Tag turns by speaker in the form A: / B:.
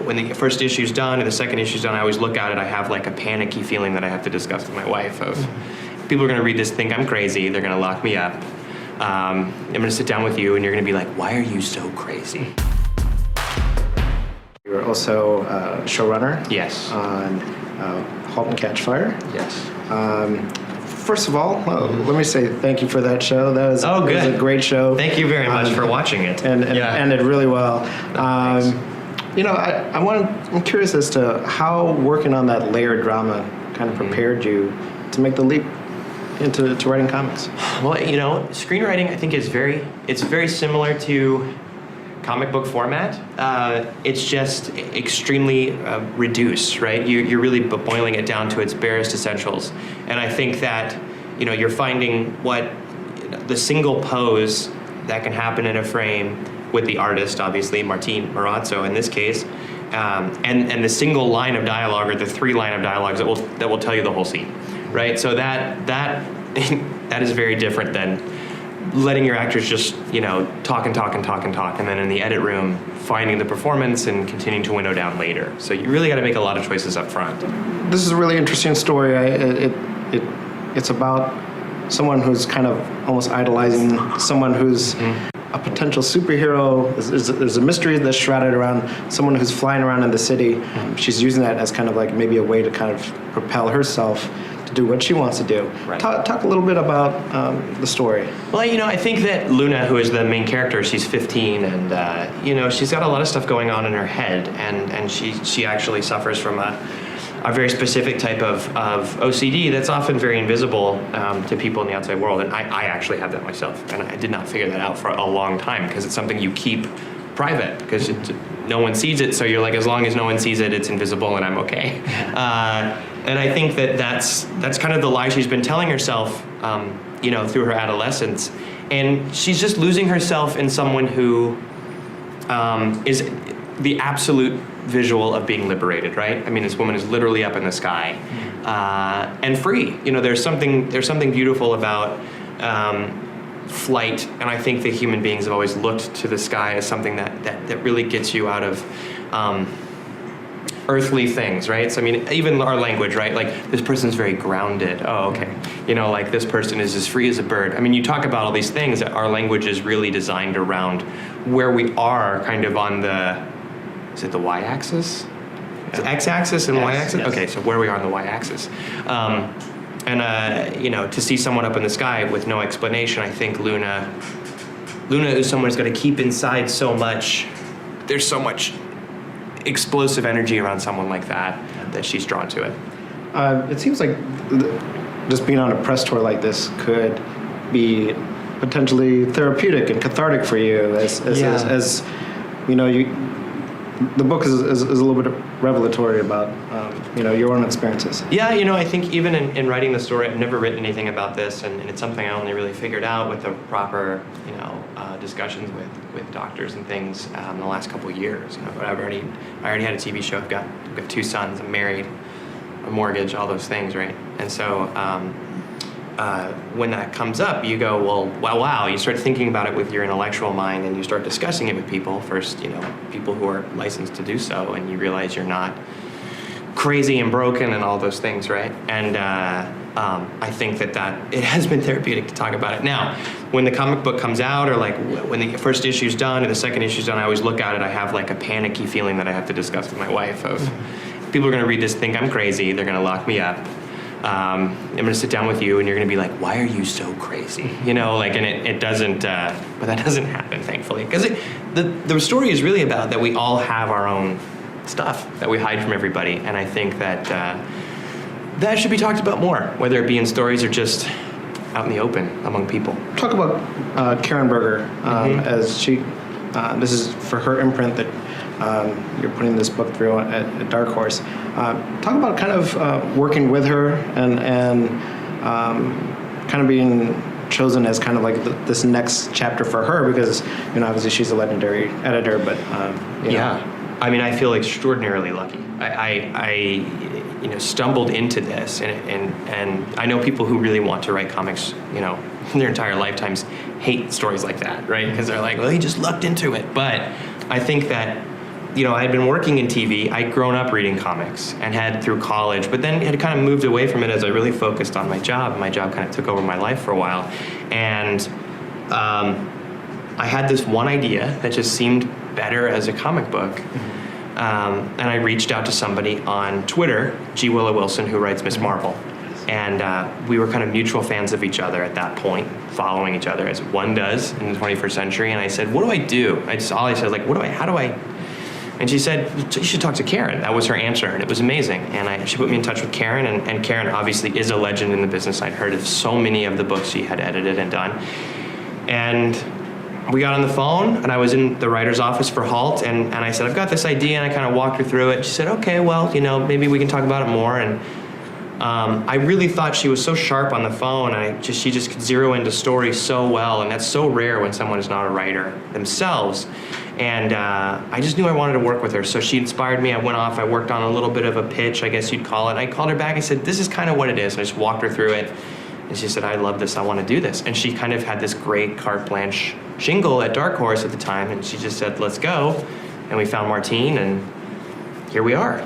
A: when the first issue's done or the second issue's done, I always look at it, I have like a panicky feeling that I have to discuss with my wife of, people are gonna read this, think I'm crazy, they're gonna lock me up. I'm gonna sit down with you and you're gonna be like, why are you so crazy?
B: You're also showrunner.
A: Yes.
B: On Halt and Catch Fire.
A: Yes.
B: First of all, let me say thank you for that show. That was,
A: good.
B: It was a great show.
A: Thank you very much for watching it.
B: And ended really well.
A: Thanks.
B: You know, I'm curious as to how working on that layered drama kind of prepared you to make the leap into writing comics.
A: Well, you know, screenwriting I think is very similar to comic book format. It's just extremely reduced, right? You're really boiling it down to its barest essentials. And I think that, you know, you're finding what the single pose that can happen in a frame with the artist, obviously, Martin Marazzo in this case, and the single line of dialogue or the 3 line of dialogues that will tell you the whole scene, right? So that is very different than letting your actors just, you know, talk, and then in the edit room, finding the performance and continuing to winnow down later. So you really got to make a lot of choices up front.
B: This is a really interesting story. It's about someone who's kind of almost idolizing someone who's a potential superhero. There's a mystery that's shrouded around someone who's flying around in the city. She's using that as kind of like maybe a way to kind of propel herself to do what she wants to do.
A: Right.
B: Talk a little bit about the story.
A: Well, you know, I think that Luna, who is the main character, she's 15, and you know, she's got a lot of stuff going on in her head, and she actually suffers from a very specific type of OCD that's often very invisible to people in the outside world, and I actually have that myself, and I did not figure that out for a long time because it's something you keep private because no one sees it, so you're like, as long as no one sees it, it's invisible and I'm okay. And I think that's kind of the lie she's been telling herself, you know, through her adolescence. And she's just losing herself in someone who is the absolute visual of being liberated, right? I mean, this woman is literally up in the sky and free. You know, there's something beautiful about flight, and I think that human beings have always looked to the sky as something that really gets you out of earthly things, right? So I mean, even our language, right? Like, this person's very grounded. Oh, okay. You know, like, this person is as free as a bird. I mean, you talk about all these things that our language is really designed around where we are kind of on the, is it the y-axis? Yeah. X-axis and
B: Yes,
A: y-axis?
B: yes.
A: Okay, so where we are on the y-axis. You know, to see someone up in the sky with no explanation, I think Luna is someone who's going to keep inside so much. There's so much explosive energy around someone like that she's drawn to it.
B: It seems like just being on a press tour like this could be potentially therapeutic and cathartic for you, as you know, the book is a little bit revelatory about you know, your own experiences.
A: Yeah, you know, I think even in writing the story, I've never written anything about this, and it's something I only really figured out with the proper, you know, discussions with doctors and things in the last couple of years. You know, but I already had a TV show. I've got 2 sons. I'm married, a mortgage, all those things, right? And so when that comes up, you go, well, wow. You start thinking about it with your intellectual mind, and you start discussing it with people. First, you know, people who are licensed to do so, and you realize you're not crazy and broken and all those things, right? And I think that it has been therapeutic to talk about it. Now, when the comic book comes out, or like when the first issue's done or the second issue's done, I always look at it, I have like a panicky feeling that I have to discuss with my wife of, people are gonna read this, think I'm crazy, they're gonna lock me up. I'm gonna sit down with you and you're gonna be like, why are you so crazy? You know, like, and it doesn't, but that doesn't happen, thankfully. Because the story is really about that we all have our own stuff that we hide from everybody, and I think that that should be talked about more, whether it be in stories or just out in the open among people.
B: Talk about Karen Berger, as she, this is for her imprint that you're putting this book through at Dark Horse. Talk about kind of working with her and kind of being chosen as kind of like this next chapter for her, because, you know, obviously she's a legendary editor, but you know.
A: I mean, I feel extraordinarily lucky. I you know, stumbled into this, and I know people who really want to write comics, you know, their entire lifetimes hate stories like that, right? Because they're like, well, he just lucked into it. But I think that I had been working in TV. I'd grown up reading comics and had through college, but then had kind of moved away from it as I really focused on my job. My job kind of took over my life for a while. And I had this one idea that just seemed better as a comic book. And I reached out to somebody on Twitter, G. Willow Wilson, who writes Miss Marvel. And we were kind of mutual fans of each other at that point, following each other as one does in the 21st century. And I said, what do I do? All I said was like, how do I? And she said, you should talk to Karen. That was her answer, and it was amazing. And she put me in touch with Karen, and Karen obviously is a legend in the business. I'd heard of so many of the books she had edited and done. And we got on the phone, and I was in the writer's office for Halt, and I said, I've got this idea, and I kind of walked her through it. She said, okay, well, maybe we can talk about it more. And I really thought she was so sharp on the phone, and she just could zero into stories so well, and that's so rare when someone is not a writer themselves. And I just knew I wanted to work with her, so she inspired me. I went off, I worked on a little bit of a pitch, I guess you'd call it. I called her back, I said, this is kind of what it is. I just walked her through it, and she said, I love this, I want to do this. And she kind of had this great carte blanche shingle at Dark Horse at the time, and she just said, let's go. And we found Martine, and here we are.